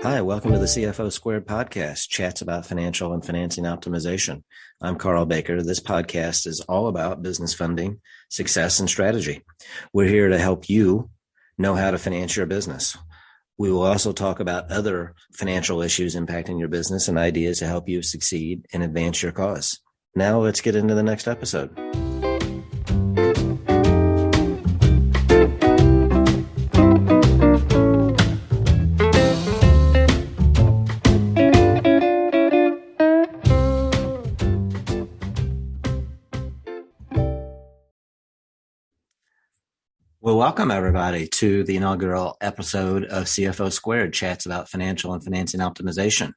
Hi, welcome to the CFO Squared podcast, chats about financial and financing optimization. I'm Karl Baker. This podcast is all about business funding, success, and strategy. We're here to help you know how to finance your business. We will also talk about other financial issues impacting your business and ideas to help you succeed and advance your cause. Now let's get into the next episode. Well, welcome everybody to the inaugural episode of CFO Squared, chats about financial and financing optimization.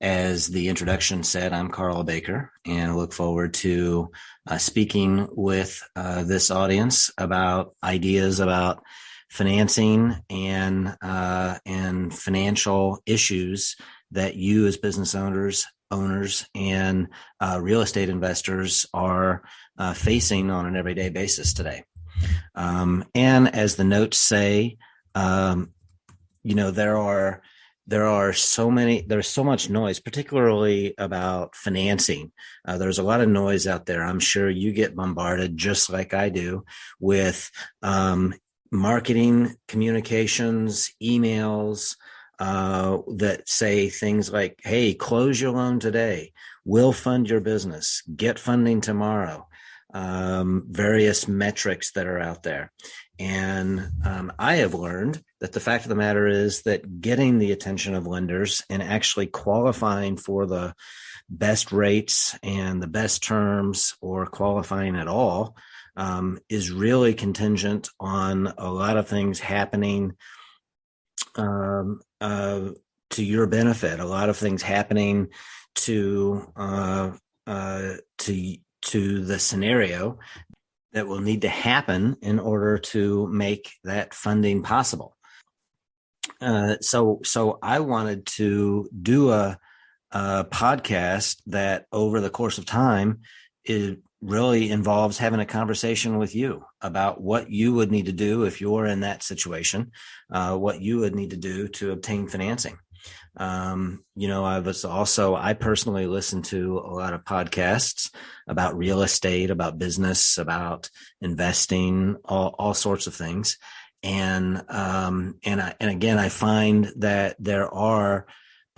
As the introduction said, I'm Karl Baker, and I look forward to speaking with this audience about ideas about financing and financial issues that you as business owners and real estate investors are facing on an everyday basis today. And as the notes say, there's so much noise, particularly about financing. There's a lot of noise out there. I'm sure you get bombarded just like I do with marketing, communications, emails that say things like, hey, close your loan today. We'll fund your business. Get funding tomorrow. Various metrics that are out there. And I have learned that the fact of the matter is that getting the attention of lenders and actually qualifying for the best rates and the best terms or qualifying at all is really contingent on a lot of things happening to your benefit, a lot of things happening to the scenario that will need to happen in order to make that funding possible. So I wanted to do a podcast that over the course of time, it really involves having a conversation with you about what you would need to do if you're in that situation, what you would need to do to obtain financing. I personally listen to a lot of podcasts about real estate, about business, about investing, all sorts of things. And again, I find that there are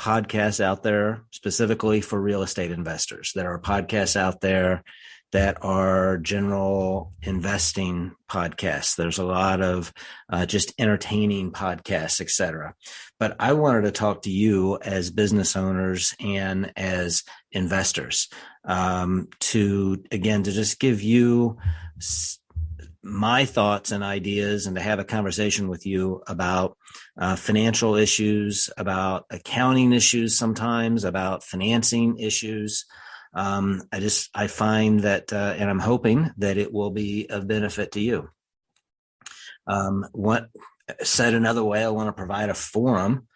podcasts out there specifically for real estate investors. There are podcasts out there that are general investing podcasts. There's a lot of just entertaining podcasts, et cetera. But I wanted to talk to you as business owners and as investors to just give you my thoughts and ideas and to have a conversation with you about financial issues, about accounting issues sometimes, about financing issues. I find that, and I'm hoping that it will be of benefit to you. Said another way, I want to provide a forum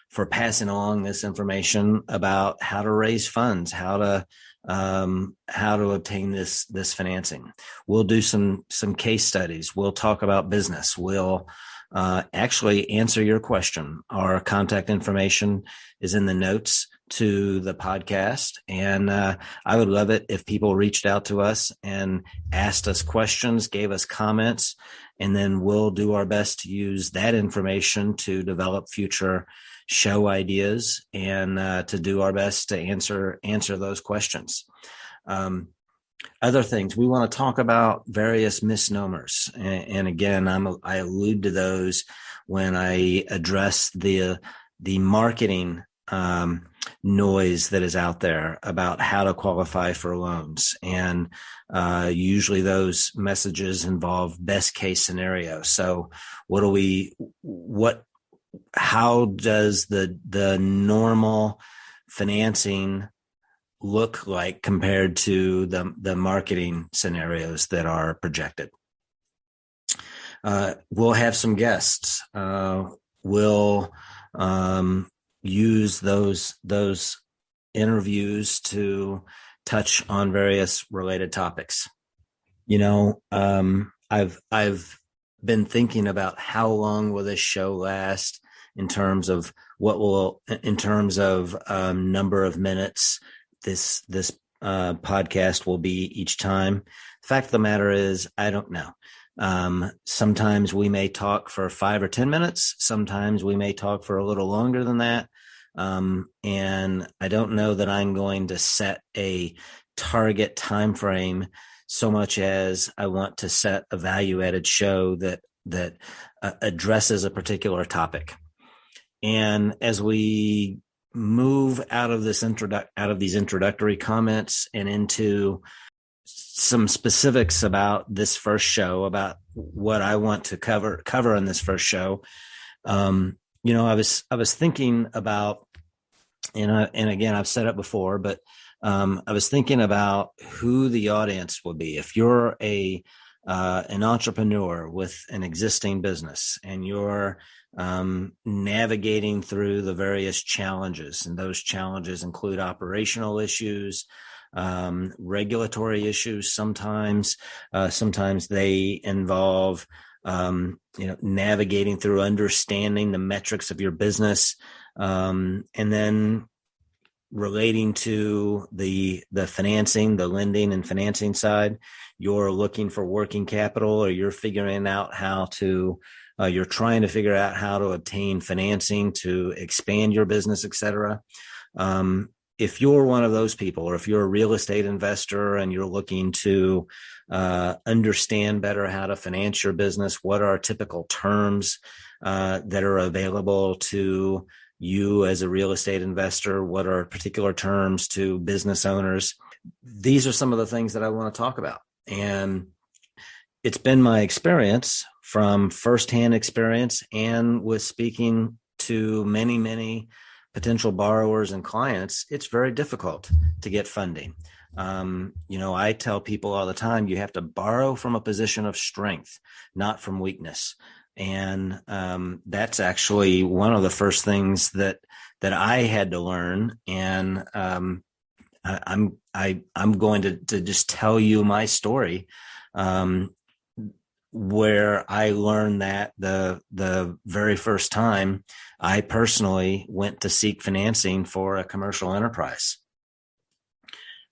for passing along this information about how to raise funds, how to obtain this financing. We'll do some case studies. We'll talk about business. We'll actually answer your question. Our contact information is in the notes to the podcast. And I would love it if people reached out to us and asked us questions, gave us comments, and then we'll do our best to use that information to develop future show ideas and to do our best to answer those questions. Other things, we want to talk about various misnomers. And again, I allude to those when I address the marketing noise that is out there about how to qualify for loans. And usually those messages involve best case scenario. So how does the normal financing look like compared to the marketing scenarios that are projected? We'll have some guests. We'll use those interviews to touch on various related topics. I've been thinking about how long will this show last in terms of number of minutes this podcast will be each time. The fact of the matter is, I don't know. Sometimes we may talk for 5 or 10 minutes. Sometimes we may talk for a little longer than that. And I don't know that I'm going to set a target time frame so much as I want to set a value-added show that addresses a particular topic. And as we move out of these introductory comments and into some specifics about this first show, about what I want to cover in this first show, I was thinking about, and again, I've said it before, but I was thinking about who the audience will be. If you're an entrepreneur with an existing business and you're navigating through the various challenges, and those challenges include operational issues, regulatory issues. Sometimes they involve, navigating through understanding the metrics of your business, and then relating to the financing, the lending and financing side. You're looking for working capital, or you're figuring out you're trying to figure out how to obtain financing to expand your business, et cetera. If you're one of those people, or if you're a real estate investor and you're looking to understand better how to finance your business, what are typical terms that are available to you as a real estate investor? What are particular terms to business owners? These are some of the things that I want to talk about. And it's been my experience, from firsthand experience and with speaking to many, many potential borrowers and clients, it's very difficult to get funding. I tell people all the time, you have to borrow from a position of strength, not from weakness. And that's actually one of the first things that I had to learn. And I'm going to just tell you my story, where I learned that the very first time I personally went to seek financing for a commercial enterprise.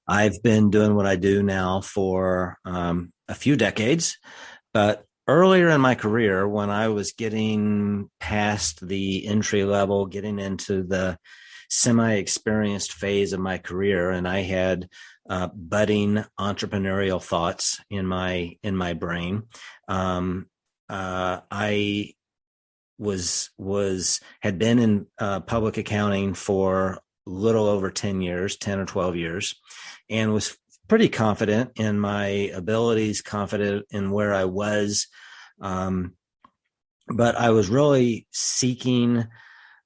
I've been doing what I do now for a few decades, but earlier in my career, when I was getting past the entry level, getting into the semi-experienced phase of my career, and I had budding entrepreneurial thoughts in my brain, I had been in public accounting for a little over 10 or 12 years, and was pretty confident in my abilities, confident in where I was. But I was really seeking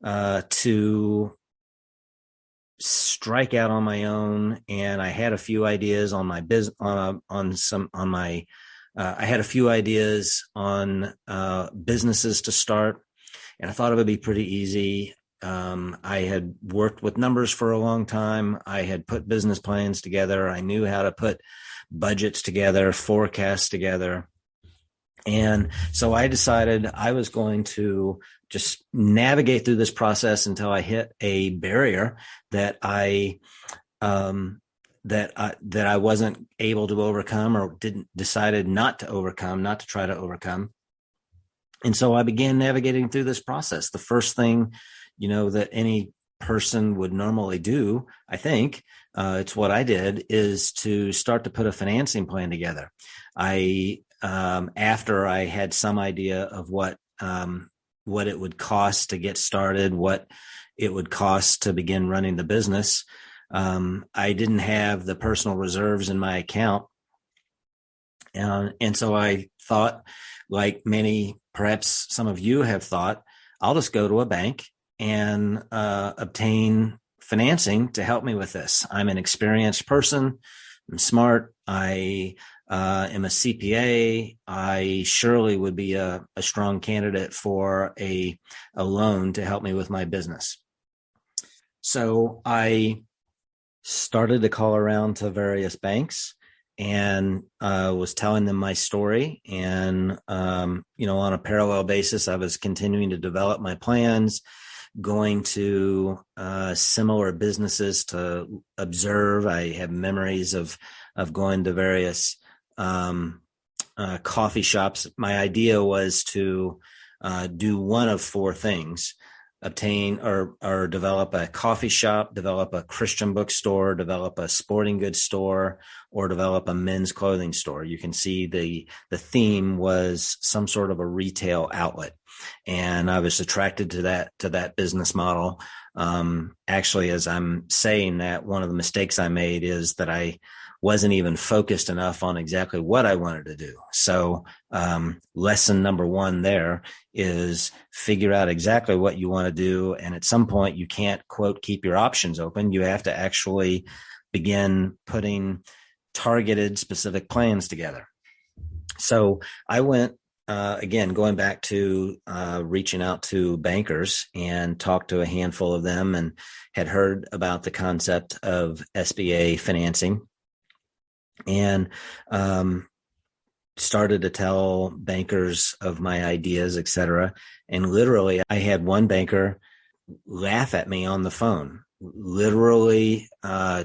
to strike out on my own, and I had a few ideas on my business, I had a few ideas on businesses to start, and I thought it would be pretty easy. I had worked with numbers for a long time. I had put business plans together. I knew how to put budgets together, forecasts together. And so I decided I was going to just navigate through this process until I hit a barrier that I wasn't able to overcome, or decided not to try to overcome. And so I began navigating through this process. The first thing, that any person would normally do, I think, it's what I did, is to start to put a financing plan together. After I had some idea of what it would cost to get started, what it would cost to begin running the business, I didn't have the personal reserves in my account. And so I thought, like perhaps some of you have thought, I'll just go to a bank and obtain financing to help me with this. I'm an experienced person. I'm smart. I am a CPA. I surely would be a strong candidate for a loan to help me with my business. So I started to call around to various banks, and was telling them my story. And, on a parallel basis, I was continuing to develop my plans, going to similar businesses to observe. I have memories of going to various coffee shops. My idea was to do one of four things: obtain or develop a coffee shop, develop a Christian bookstore, develop a sporting goods store, or develop a men's clothing store. You can see the theme was some sort of a retail outlet. And I was attracted to that business model. Actually, as I'm saying that, one of the mistakes I made is that I wasn't even focused enough on exactly what I wanted to do. So, lesson number one there is figure out exactly what you want to do. And at some point you can't, quote, keep your options open. You have to actually begin putting targeted specific plans together. So I went, again, going back to reaching out to bankers, and talked to a handful of them, and had heard about the concept of SBA financing, and started to tell bankers of my ideas, et cetera. And literally, I had one banker laugh at me on the phone, literally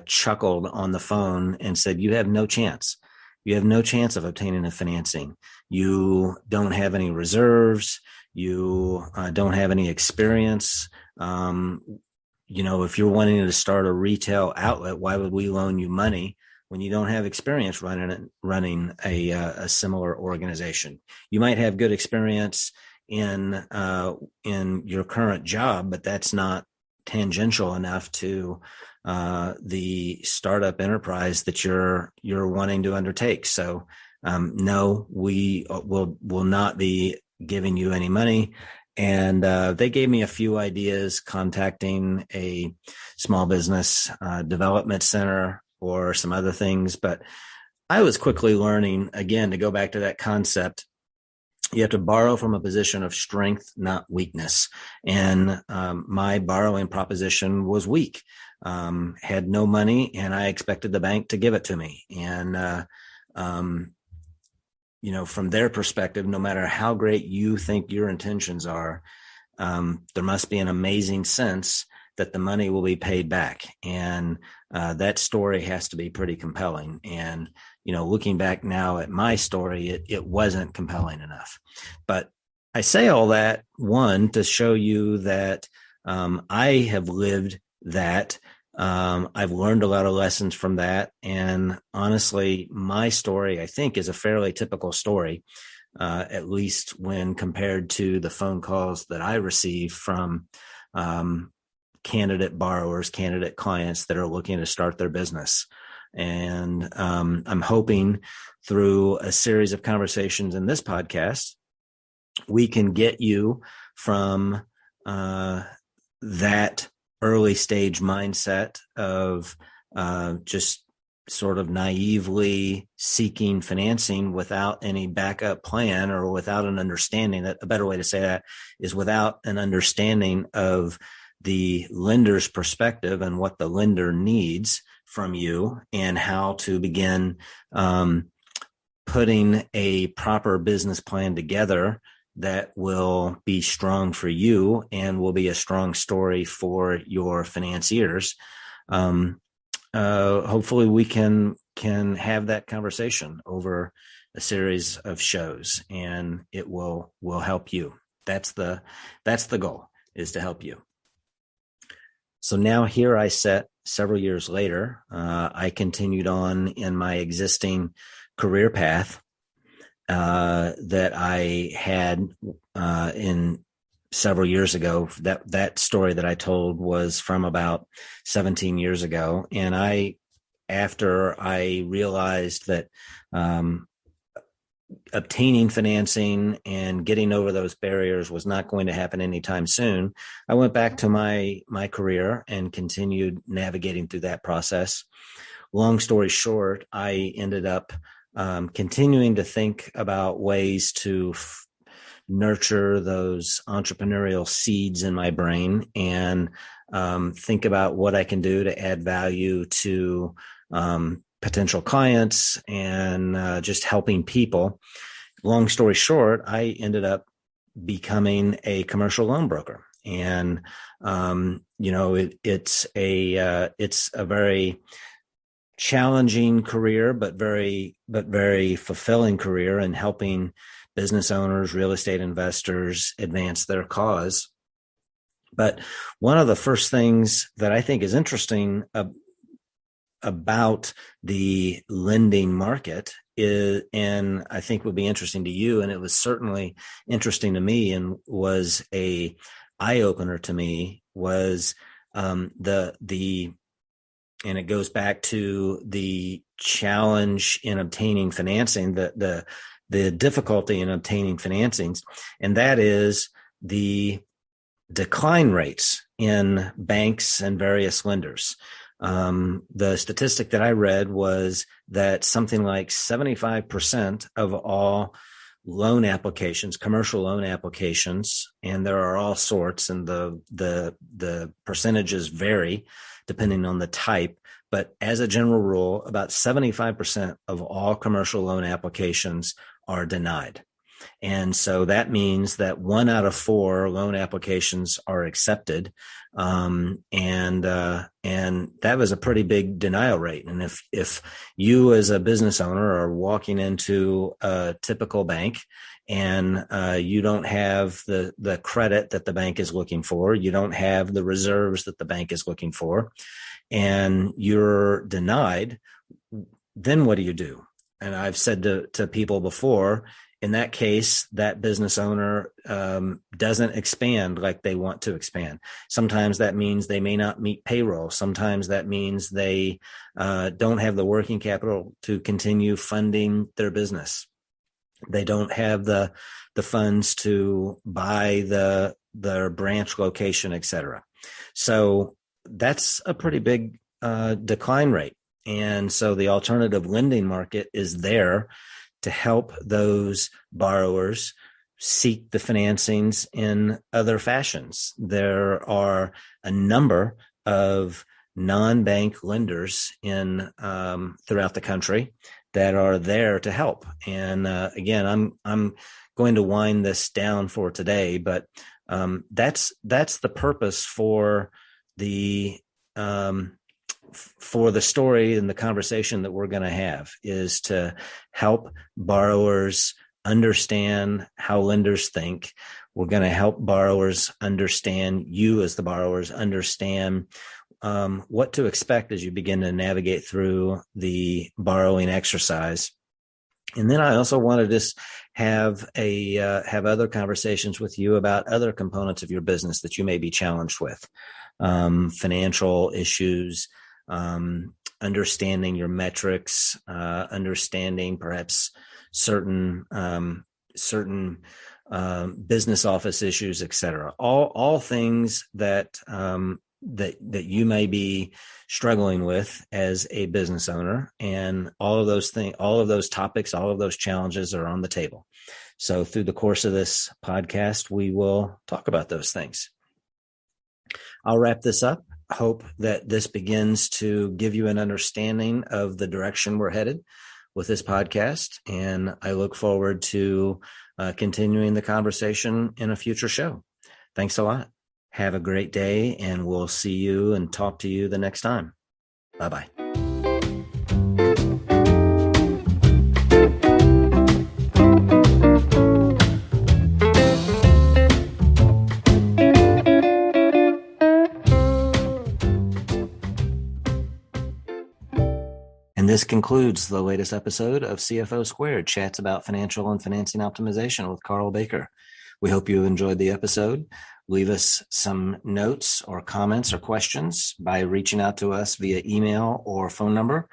chuckled on the phone and said, "You have no chance. You have no chance of obtaining a financing. You don't have any reserves. You don't have any experience. If you're wanting to start a retail outlet, why would we loan you money when you don't have experience running a similar organization? You might have good experience in your current job, but that's not tangential enough to the startup enterprise that you're wanting to undertake. So, no, we will not be giving you any money." And they gave me a few ideas, contacting a small business development center or some other things. But I was quickly learning, again, to go back to that concept. You have to borrow from a position of strength, not weakness. And my borrowing proposition was weak. Had no money, and I expected the bank to give it to me. And, from their perspective, no matter how great you think your intentions are, there must be an amazing sense that the money will be paid back. And that story has to be pretty compelling. And, looking back now at my story, it wasn't compelling enough. But I say all that, one, to show you that I have lived that. I've learned a lot of lessons from that. And honestly, my story, I think, is a fairly typical story, at least when compared to the phone calls that I receive from candidate borrowers, candidate clients that are looking to start their business. And I'm hoping through a series of conversations in this podcast, we can get you from that early stage mindset of just sort of naively seeking financing without any backup plan, or without an understanding. That a better way to say that is without an understanding of the lender's perspective and what the lender needs from you, and how to begin putting a proper business plan together that will be strong for you and will be a strong story for your financiers. Hopefully we can have that conversation over a series of shows, and it will help you. That's the goal, is to help you. So now here I sit several years later. I continued on in my existing career path that I had in several years ago. That story that I told was from about 17 years ago. And after I realized that obtaining financing and getting over those barriers was not going to happen anytime soon, I went back to my career and continued navigating through that process. Long story short, I ended up continuing to think about ways to nurture those entrepreneurial seeds in my brain, and think about what I can do to add value to potential clients and just helping people. Long story short, I ended up becoming a commercial loan broker. And, it's a very challenging career, but very fulfilling career in helping business owners, real estate investors advance their cause. But one of the first things that I think is interesting about the lending market is, and I think would be interesting to you, and it was certainly interesting to me and was a eye opener to me, was and it goes back to the challenge in obtaining financing, the difficulty in obtaining financings, and that is the decline rates in banks and various lenders. The statistic that I read was that something like 75% of all loan applications, commercial loan applications, and there are all sorts, and the percentages vary depending on the type, but as a general rule, about 75% of all commercial loan applications are denied. And so that means that 1 out of 4 loan applications are accepted. And that was a pretty big denial rate. And if you as a business owner are walking into a typical bank and you don't have the credit that the bank is looking for, you don't have the reserves that the bank is looking for, and you're denied, then what do you do? And I've said to people before, in that case, that business owner doesn't expand like they want to expand. Sometimes that means they may not meet payroll. Sometimes that means they don't have the working capital to continue funding their business. They don't have the funds to buy their branch location, et cetera. So that's a pretty big decline rate. And so the alternative lending market is there to help those borrowers seek the financings in other fashions. There are a number of non-bank lenders in throughout the country that are there to help. And again, I'm going to wind this down for today, but that's the purpose for the story and the conversation that we're going to have, is to help borrowers understand how lenders think. We're going to help borrowers understand, you as the borrowers understand what to expect as you begin to navigate through the borrowing exercise. And then I also want to just have other conversations with you about other components of your business that you may be challenged with, financial issues, understanding your metrics, understanding perhaps certain business office issues, et cetera. All things that you may be struggling with as a business owner, and all of those topics, all of those challenges are on the table. So through the course of this podcast, we will talk about those things. I'll wrap this up. Hope that this begins to give you an understanding of the direction we're headed with this podcast. And I look forward to continuing the conversation in a future show. Thanks a lot. Have a great day, and we'll see you and talk to you the next time. Bye-bye. And this concludes the latest episode of CFO Squared, chats about financial and financing optimization with Karl Baker. We hope you enjoyed the episode. Leave us some notes or comments or questions by reaching out to us via email or phone number.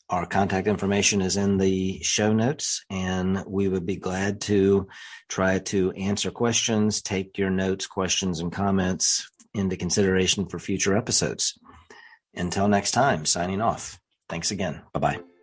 Our contact information is in the show notes, and we would be glad to try to answer questions, take your notes, questions, and comments into consideration for future episodes. Until next time, signing off. Thanks again. Bye-bye.